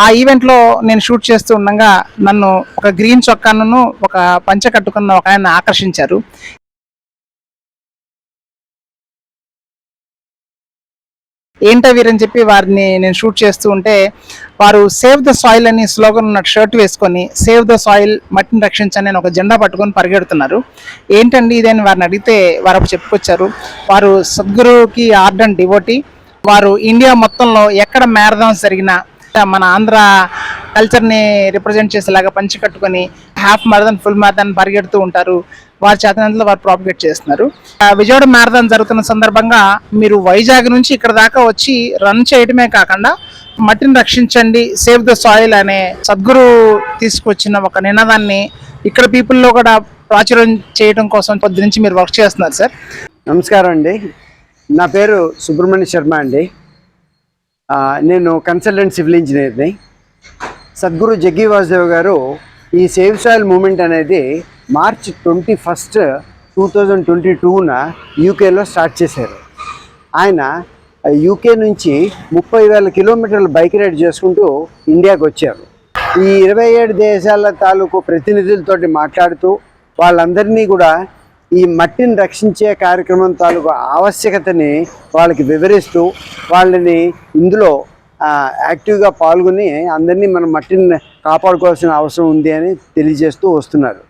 ఆ ఈవెంట్లో నేను షూట్ చేస్తూ ఉండగా నన్ను ఒక గ్రీన్ చొక్కాను ఒక పంచ కట్టుకున్న ఒక ఆయన ఆకర్షించారు. ఏంటో వీరని చెప్పి వారిని నేను షూట్ చేస్తూ ఉంటే వారు సేవ్ ద సాయిల్ అని స్లోగన్ ఉన్న షర్ట్ వేసుకొని సేవ్ ద సాయిల్ మట్టిని రక్షించని ఒక జెండా పట్టుకొని పరిగెడుతున్నారు. ఏంటండి ఇదని వారిని అడిగితే వారు అప్పుడు చెప్పుకొచ్చారు, వారు సద్గురుకి ఆర్డెంట్ డివోటీ. వారు ఇండియా మొత్తంలో ఎక్కడ మ్యారథాన్స్ జరిగినా మన ఆంధ్ర కల్చర్ని రిప్రజెంట్ చేసేలాగా పంచి కట్టుకొని హాఫ్ మ్యారథాన్ ఫుల్ మ్యారథాన్ పరిగెడుతూ ఉంటారు. వారి చేతనంలో వారు ప్రాపగేట్ చేస్తున్నారు. విజయవాడ మ్యారథాన్ జరుగుతున్న సందర్భంగా మీరు వైజాగ్ నుంచి ఇక్కడ దాకా వచ్చి రన్ చేయడమే కాకుండా మట్టిని రక్షించండి, సేవ్ ద సాయిల్ అనే సద్గురు తీసుకొచ్చిన ఒక నినాదాన్ని ఇక్కడ పీపుల్లో కూడా ప్రాచుర్యం చేయడం కోసం పొద్దు నుంచి మీరు వర్క్ చేస్తున్నారు సార్. నమస్కారం అండి, నా పేరు సుబ్రహ్మణ్య శర్మ అండి. నేను కన్సల్టెంట్ సివిల్ ఇంజనీర్ని. సద్గురు జగ్గి వాసుదేవ్ గారు ఈ సేవ్ సాయిల్ మూమెంట్ అనేది మార్చ్ 21, 2022న యూకేలో స్టార్ట్ చేశారు. ఆయన యూకే నుంచి 30,000 కిలోమీటర్లు బైక్ రైడ్ చేసుకుంటూ ఇండియాకి వచ్చారు. ఈ 27 దేశాల తాలూకు ప్రతినిధులతోటి మాట్లాడుతూ వాళ్ళందరినీ కూడా ఈ మట్టిని రక్షించే కార్యక్రమం తాలూకు ఆవశ్యకతని వాళ్ళకి వివరిస్తూ వాళ్ళని ఇందులో యాక్టివ్గా పాల్గొని అందరినీ మనం మట్టిని కాపాడుకోవాల్సిన అవసరం ఉంది అని తెలియజేస్తూ వస్తున్నారు.